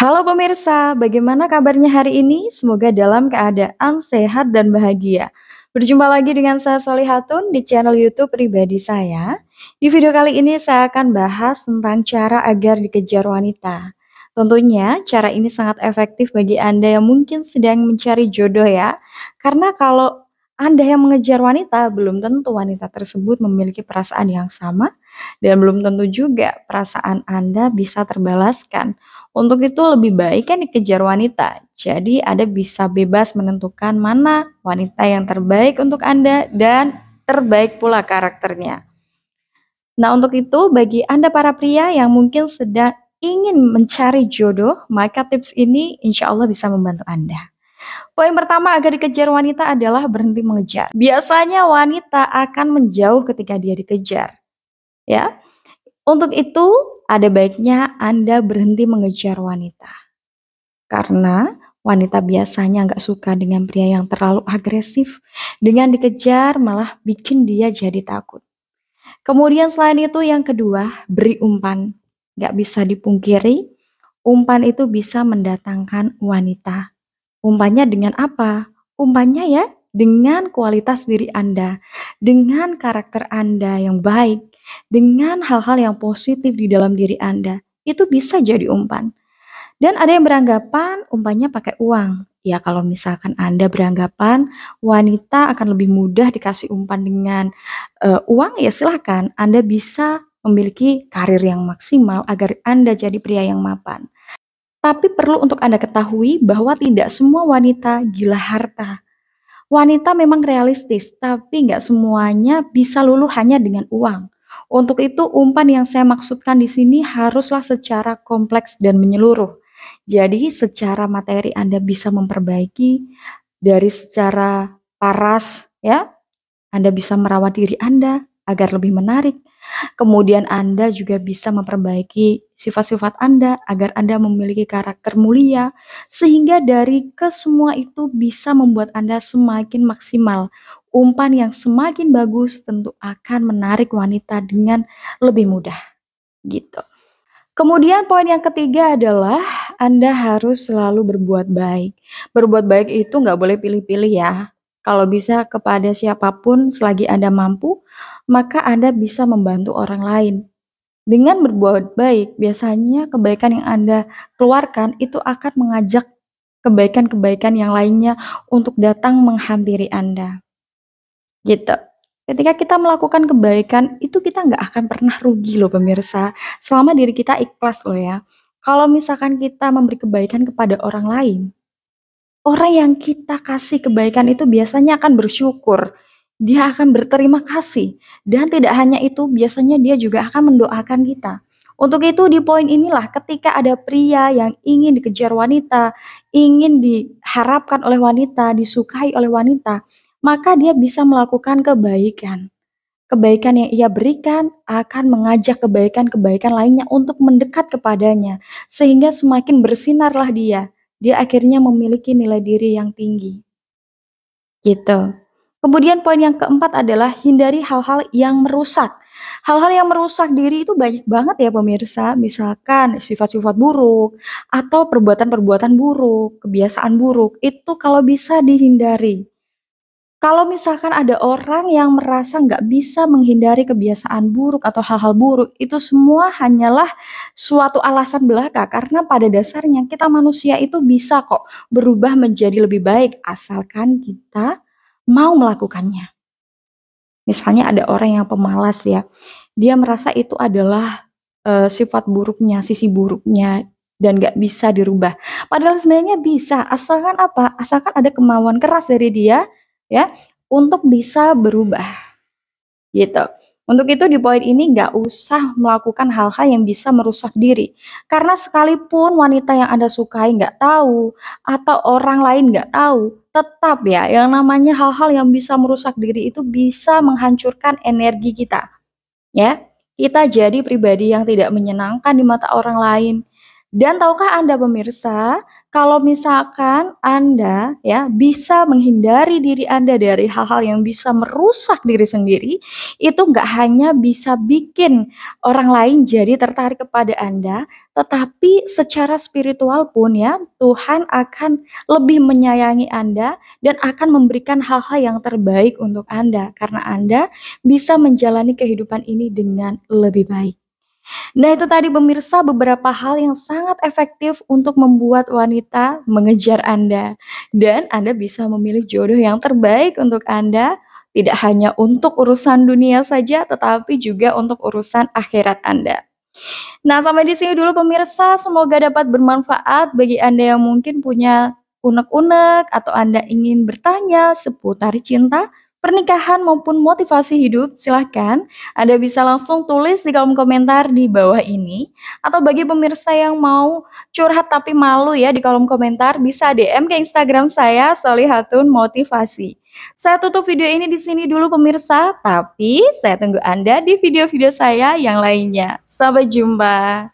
Halo pemirsa, bagaimana kabarnya hari ini? Semoga dalam keadaan sehat dan bahagia. Berjumpa lagi dengan saya Solihatun di channel YouTube pribadi saya. Di video kali ini saya akan bahas tentang cara agar dikejar wanita. Tentunya cara ini sangat efektif bagi Anda yang mungkin sedang mencari jodoh ya. Karena kalau Anda yang mengejar wanita, belum tentu wanita tersebut memiliki perasaan yang sama dan belum tentu juga perasaan Anda bisa terbalaskan. Untuk itu lebih baik kan dikejar wanita. Jadi Anda bisa bebas menentukan mana wanita yang terbaik untuk Anda dan terbaik pula karakternya. Nah, untuk itu bagi Anda para pria yang mungkin sedang ingin mencari jodoh, maka tips ini insya Allah bisa membantu Anda. Poin pertama agar dikejar wanita adalah berhenti mengejar. Biasanya wanita akan menjauh ketika dia dikejar, ya. Untuk itu ada baiknya Anda berhenti mengejar wanita. Karena wanita biasanya nggak suka dengan pria yang terlalu agresif. Dengan dikejar malah bikin dia jadi takut. Kemudian selain itu yang kedua, beri umpan. Nggak bisa dipungkiri, umpan itu bisa mendatangkan wanita. Umpannya dengan apa? Umpannya ya dengan kualitas diri Anda, dengan karakter Anda yang baik, dengan hal-hal yang positif di dalam diri Anda. Itu bisa jadi umpan. Dan ada yang beranggapan umpannya pakai uang. Ya kalau misalkan Anda beranggapan wanita akan lebih mudah dikasih umpan dengan uang, ya silahkan. Anda bisa memiliki karir yang maksimal agar Anda jadi pria yang mapan. Tapi perlu untuk Anda ketahui bahwa tidak semua wanita gila harta. Wanita memang realistis, tapi nggak semuanya bisa luluh hanya dengan uang. Untuk itu, umpan yang saya maksudkan di sini haruslah secara kompleks dan menyeluruh. Jadi, secara materi Anda bisa memperbaiki dari secara paras, ya. Anda bisa merawat diri Anda agar lebih menarik. Kemudian Anda juga bisa memperbaiki sifat-sifat Anda agar Anda memiliki karakter mulia, sehingga dari kesemua itu bisa membuat Anda semakin maksimal. Umpan yang semakin bagus tentu akan menarik wanita dengan lebih mudah, gitu. Kemudian poin yang ketiga adalah Anda harus selalu berbuat baik. Berbuat baik itu nggak boleh pilih-pilih ya. Kalau bisa kepada siapapun selagi Anda mampu, maka Anda bisa membantu orang lain. Dengan berbuat baik, biasanya kebaikan yang Anda keluarkan itu akan mengajak kebaikan-kebaikan yang lainnya untuk datang menghampiri Anda. Gitu. Ketika kita melakukan kebaikan, itu kita nggak akan pernah rugi loh pemirsa, selama diri kita ikhlas loh ya. Kalau misalkan kita memberi kebaikan kepada orang lain, orang yang kita kasih kebaikan itu biasanya akan bersyukur, dia akan berterima kasih, dan tidak hanya itu, biasanya dia juga akan mendoakan kita. Untuk itu di poin inilah ketika ada pria yang ingin dikejar wanita, ingin diharapkan oleh wanita, disukai oleh wanita, maka dia bisa melakukan kebaikan. Kebaikan yang ia berikan akan mengajak kebaikan-kebaikan lainnya untuk mendekat kepadanya, sehingga semakin bersinarlah dia. Dia akhirnya memiliki nilai diri yang tinggi, gitu. Kemudian poin yang keempat adalah hindari hal-hal yang merusak. Hal-hal yang merusak diri itu banyak banget ya pemirsa, misalkan sifat-sifat buruk atau perbuatan-perbuatan buruk, kebiasaan buruk, itu kalau bisa dihindari. Kalau misalkan ada orang yang merasa nggak bisa menghindari kebiasaan buruk atau hal-hal buruk, itu semua hanyalah suatu alasan belaka. Karena pada dasarnya kita manusia itu bisa kok berubah menjadi lebih baik, asalkan kita mau melakukannya. Misalnya ada orang yang pemalas ya, dia merasa itu adalah sifat buruknya, sisi buruknya, dan nggak bisa dirubah. Padahal sebenarnya bisa, asalkan apa? Asalkan ada kemauan keras dari dia, ya, untuk bisa berubah, gitu. Untuk itu di poin ini nggak usah melakukan hal-hal yang bisa merusak diri. Karena sekalipun wanita yang Anda sukai nggak tahu, atau orang lain nggak tahu, tetap ya, yang namanya hal-hal yang bisa merusak diri itu bisa menghancurkan energi kita, ya. Kita jadi pribadi yang tidak menyenangkan di mata orang lain, Dan tahukah Anda pemirsa, kalau misalkan Anda ya bisa menghindari diri Anda dari hal-hal yang bisa merusak diri sendiri, itu nggak hanya bisa bikin orang lain jadi tertarik kepada Anda, tetapi secara spiritual pun ya, Tuhan akan lebih menyayangi Anda dan akan memberikan hal-hal yang terbaik untuk Anda, karena Anda bisa menjalani kehidupan ini dengan lebih baik. Nah, itu tadi pemirsa beberapa hal yang sangat efektif untuk membuat wanita mengejar Anda. Dan Anda bisa memilih jodoh yang terbaik untuk Anda, tidak hanya untuk urusan dunia saja, tetapi juga untuk urusan akhirat Anda. Nah, sampai di sini dulu pemirsa, semoga dapat bermanfaat bagi Anda yang mungkin punya unek-unek atau Anda ingin bertanya seputar cinta, pernikahan maupun motivasi hidup, silahkan Anda bisa langsung tulis di kolom komentar di bawah ini. Atau bagi pemirsa yang mau curhat tapi malu ya di kolom komentar, bisa DM ke Instagram saya, Solihatun Motivasi. Saya tutup video ini di sini dulu pemirsa, tapi saya tunggu Anda di video-video saya yang lainnya. Sampai jumpa.